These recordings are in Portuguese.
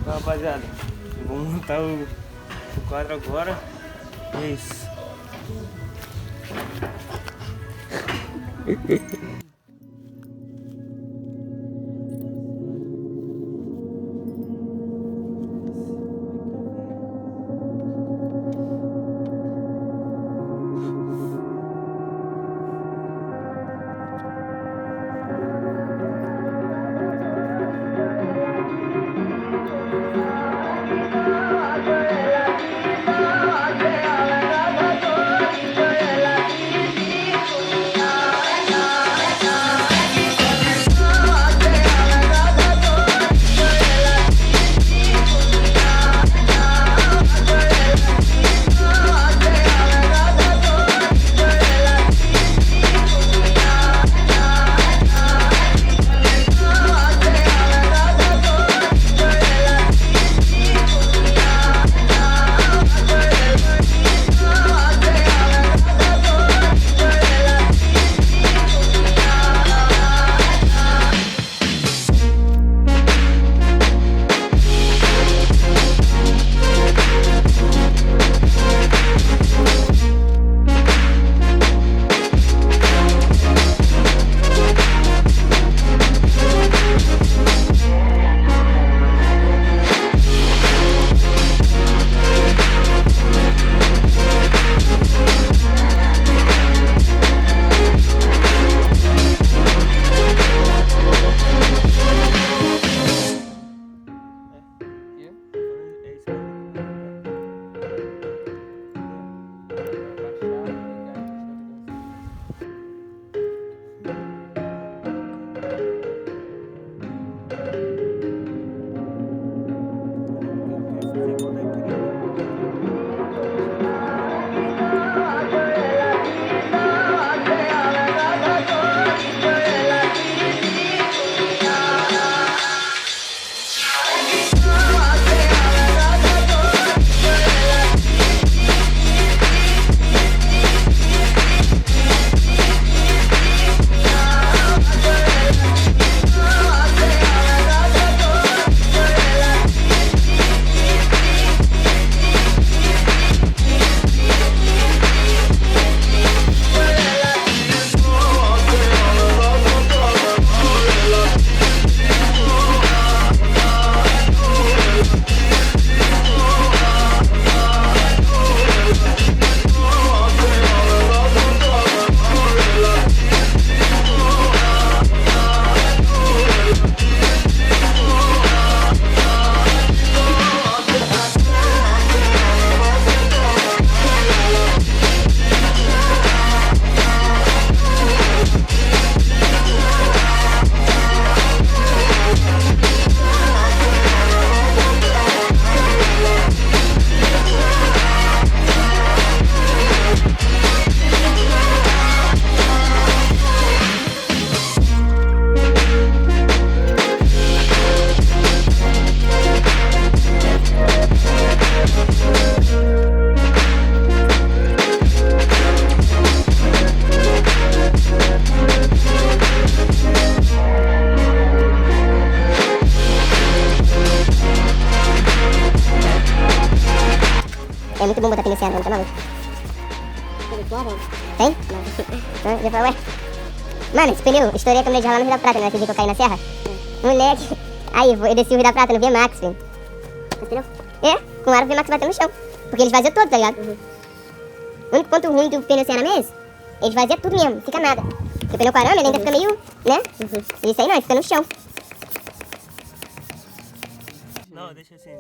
Então, rapaziada, eu vou montar o quadro agora. É isso. É muito bom botar pneu Ceará, tá maluco? Tem? Não. Já falou, ué. Mano, esse pneu, estourei a câmera de rolar no Rio da Prata, né? Aquele dia que eu caí na serra. Moleque. Aí, eu desci o Rio da Prata no VMAX, filho. Esse pneu? É, com o aro o VMAX batendo no chão. Porque ele esvazia todo, tá ligado? O único ponto ruim do pneu Ceará mesmo, ele esvazia tudo mesmo, não fica nada. Porque o pneu com arame, ele ainda fica meio, né? Isso aí não, ele fica no chão. Não, deixa assim.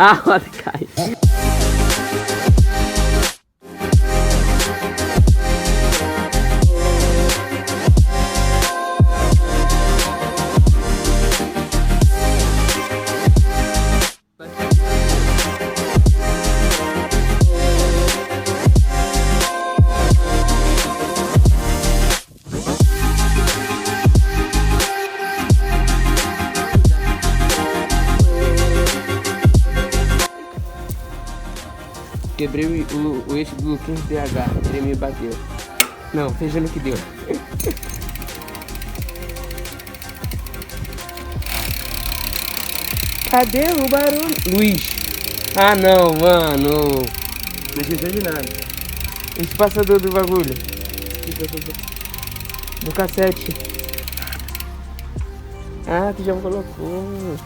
A roda cai. Quebrei o eixo do 15DH, ele me bateu. Não, veja no que deu. Cadê o barulho? Luiz. Ah não, mano. Não entendi nada. Esse passador do bagulho. Do cassete. Ah, tu já colocou.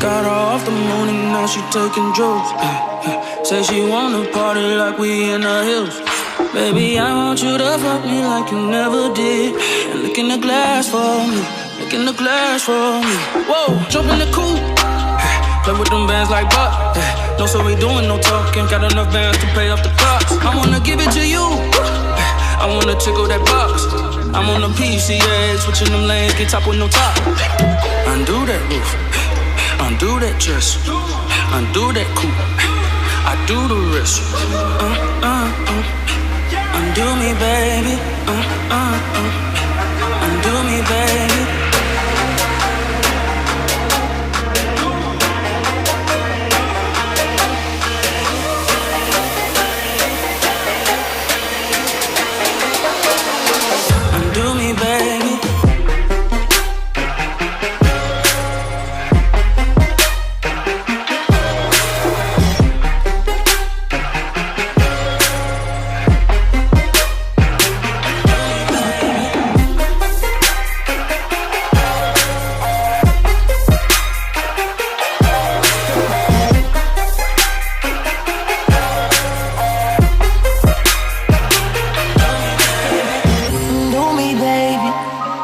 Got her off the moon and now she taking drugs. Say she wanna party like we in the hills. Baby, I want you to fuck me like you never did. And look in the glass for me. Look in the glass for me. Whoa, jump in the coupe. Play with them bands like Buck. No, so we doing no talking. Got enough bands to pay off the costs. I wanna give it to you. I wanna tickle that box. I'm on the PCA, switching them lanes, get top with no top. Undo that roof. Undo that dress, undo that coupe, I do the rest. Undo me, baby. Undo me, baby.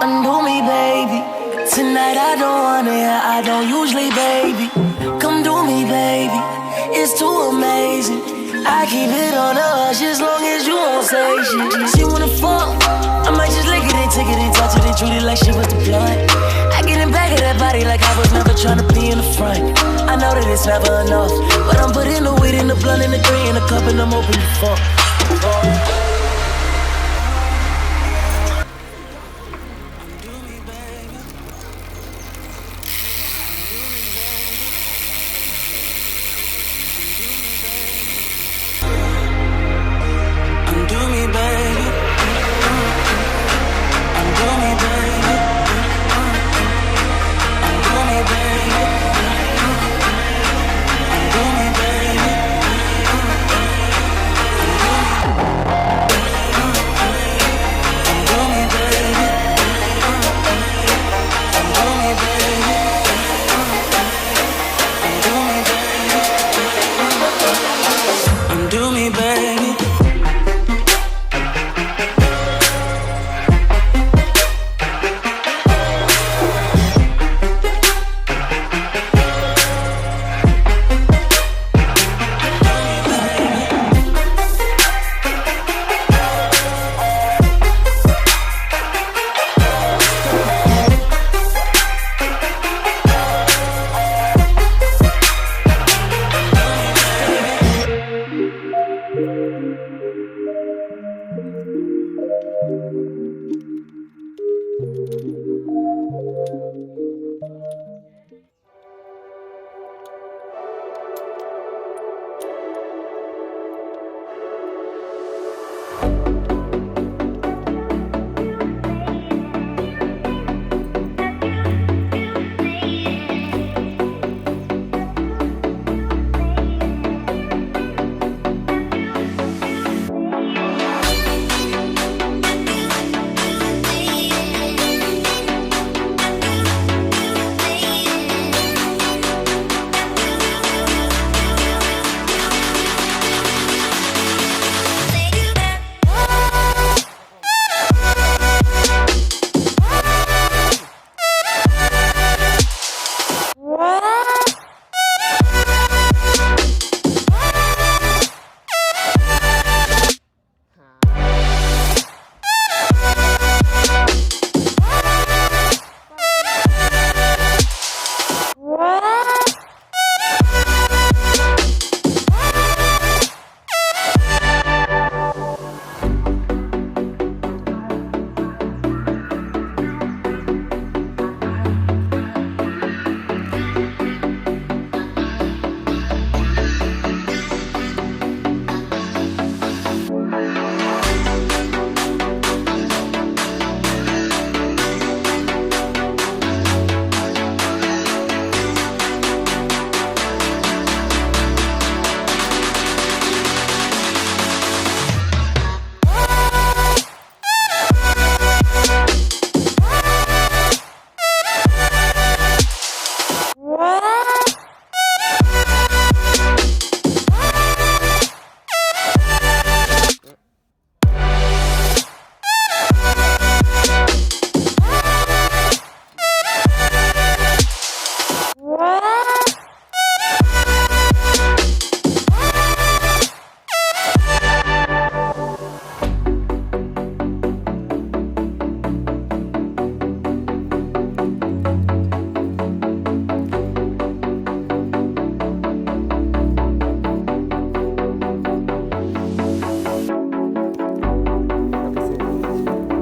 Undo me, baby. Tonight I don't wanna hear, I don't usually, baby. Come do me, baby, it's too amazing. I keep it on the hush as long as you won't say shit. She wanna fuck, I might just lick it and take it and touch it and treat it like shit was the blunt. I get in back of that body like I was never tryna be in the front. I know that it's never enough, but I'm putting the weed in the blunt and the green in the cup and I'm open to fuck.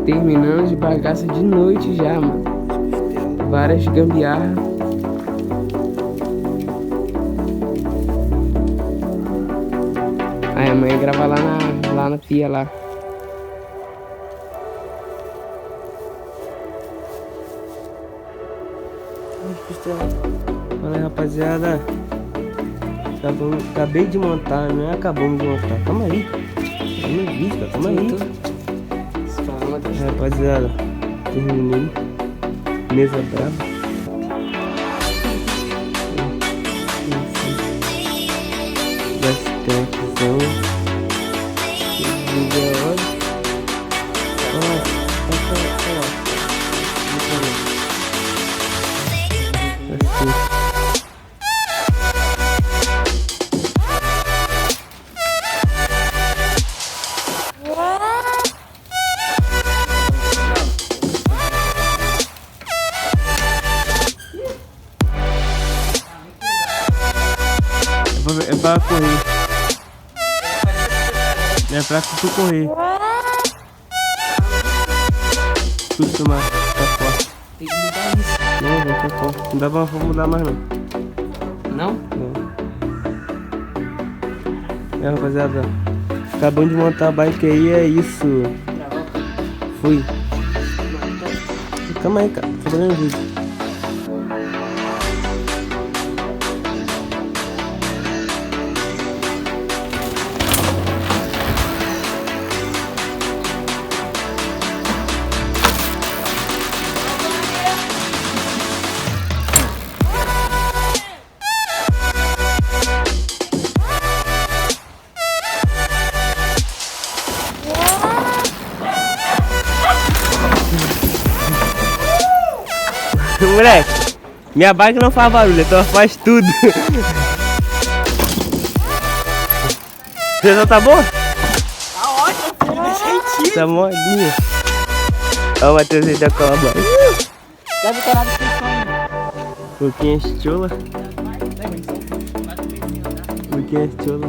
Terminando de bagaça de noite já, mano. Várias gambiarras. Aí amanhã grava lá na pia lá. Olha aí, rapaziada. Acabei de montar, não é? Acabamos de montar. Calma aí. É meu vídeo, cara. Calma aí. Rapaziada, terminei. Mesa brava. Bastantezão. Vídeo hora. É pra correr. É pra tu correr. Costumar, tá forte. Tem que mudar isso. Não, tá forte. Não dá pra mudar mais não. Não? Não. É, rapaziada. Acabamos de montar a bike aí, é isso. Fui. Calma aí, cara. Tô fazendo vídeo. Moleque, minha bike não faz barulho, então ela faz tudo. Você tá boa? Tá ótimo, filho. Tá molinha. Olha o Matheus aí da cobra. Cadê o canal de inscrição? Pouquinha estiola. Pouquinha estiola.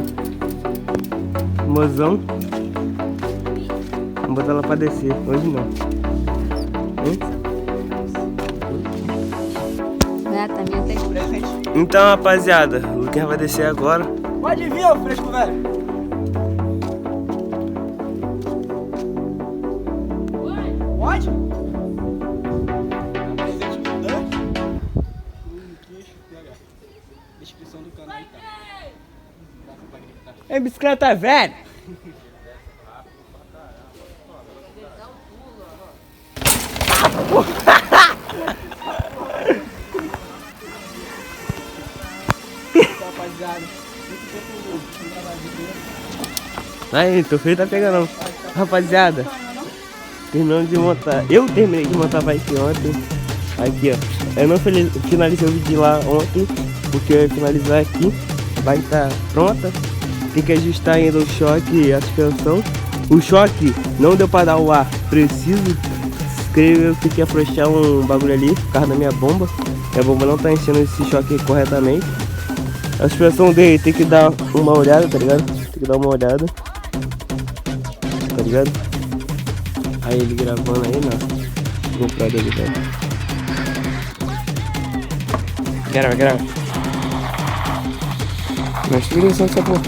Mozão. Vamos botar ela pra descer. Hoje não. Então, rapaziada, o Luquinha vai descer agora. Pode vir, ô fresco velho. Pode? Descrição do canal e tal. É bicicleta velho. Aí, tô feio, tá pegando não. Rapaziada, terminando de montar. Eu terminei de montar a bike ontem. Aqui, ó. Eu não finalizei o vídeo lá ontem, porque eu ia finalizar aqui. A bike tá pronta. Tem que ajustar ainda o choque e a suspensão. O choque não deu pra dar o ar preciso. Creio eu que tem que afrouxar um bagulho ali por causa da minha bomba. Minha bomba não tá enchendo esse choque corretamente. A suspensão dele tem que dar uma olhada, tá ligado? Tem que dar uma olhada. Tá ligado? Aí ele gravando aí na GoPro dele, tá? Grava. Mas que ligação dessa porra.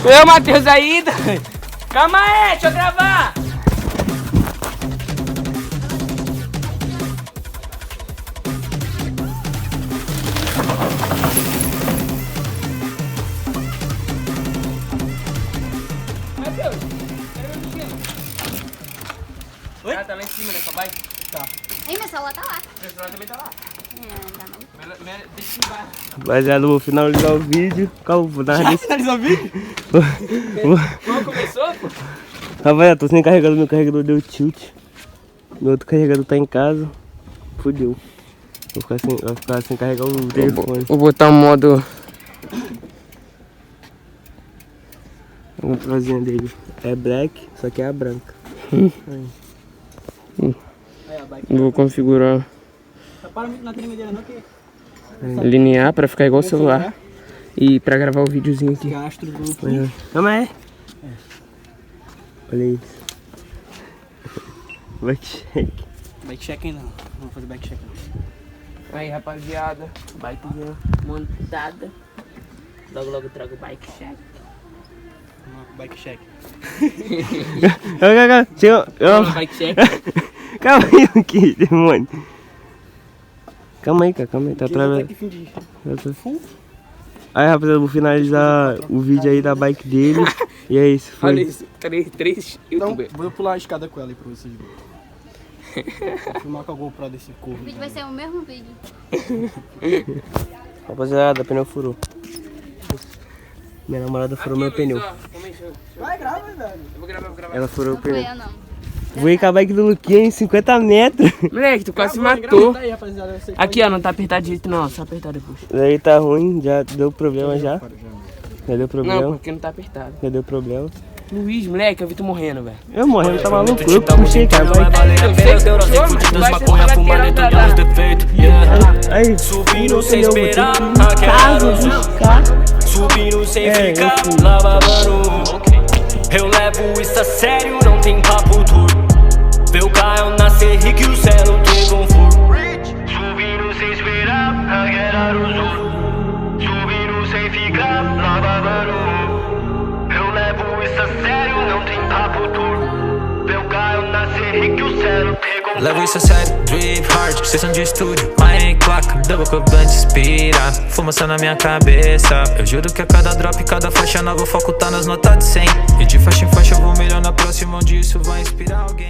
Ô, Matheus aí, calma aí, deixa eu gravar. Matheus, cadê meu bichinho? Oi? Tá lá em cima nessa bike? Tá. Ei, meu celular tá lá. Meu celular também tá lá. Tá não. Deixa embaixo. Rapaziada, eu vou finalizar o vídeo. Calma, vou dar uma Finalizou o vídeo? Como começou, pô? Rapaziada, tô sem carregador, meu carregador deu tilt. Meu outro carregador tá em casa. Fudeu. Vou ficar sem carregar o telefone. Vou botar o modo. A GoProzinha dele é black, só que é a branca. Vou configurar Para muito na tremedeira não, que linear pra ficar igual o celular. E pra gravar o videozinho aqui. Gastro do Olha. Calma aí. Olha isso. Bike check. Bike check não. Vamos fazer bike check não. Aí, rapaziada. Bikezinha montada. Logo, logo trago o bike check. Bike check. Calma. Chega. Bike check. Calma aí, aqui, demônio. Calma aí, cara. Calma aí. Tá travando. Aí, rapaziada, eu vou finalizar o vídeo aí da bike dele. E é isso. Foi. Olha isso. Três Então, youtubers. vou pular a escada com ela aí pra vocês verem. Vou filmar com a GoPro desse corvo. O vídeo vai ser o mesmo vídeo. Rapaziada, o pneu furou. Minha namorada furou meu pneu. Vai, grava, velho. Eu vou gravar. Ela furou o Não foi pneu. eu, não. Voei com a bike do Luquinha em 50 metros. Moleque, tu quase Grava, matou. tá aí, rapaziada. Eu sei que Aqui, ó, não tá apertado de jeito não, só apertar depois. Daí tá ruim, já deu problema já. Já deu Não, problema. porque não tá apertado. Já deu problema. Luiz, moleque, eu vi tu morrendo, velho. Eu morrendo, tá maluco? Eu puxei, cara. Vai. Aí, Subindo sem eu esperar, caso buscar. subindo sem É, eu ficar fui. lavando. Eu levo isso a sério, não tem papo duro. Meu carro nascer rico e o céu não tem conforto. Subindo sem esperar, aguardar os outros. Subindo sem ficar lavando. Eu levo isso a sério, não tem papo duro. Meu carro nascer rico e o céu não tem conforto. Levo isso a sério, drip hard, sessão de estúdio, em claca, double cup blunt inspira, fumaça na minha cabeça. Eu juro que a cada drop, cada faixa nova, o foco tá nas notas de 100. E de faixa em faixa eu vou melhor na próxima, onde isso vai inspirar alguém.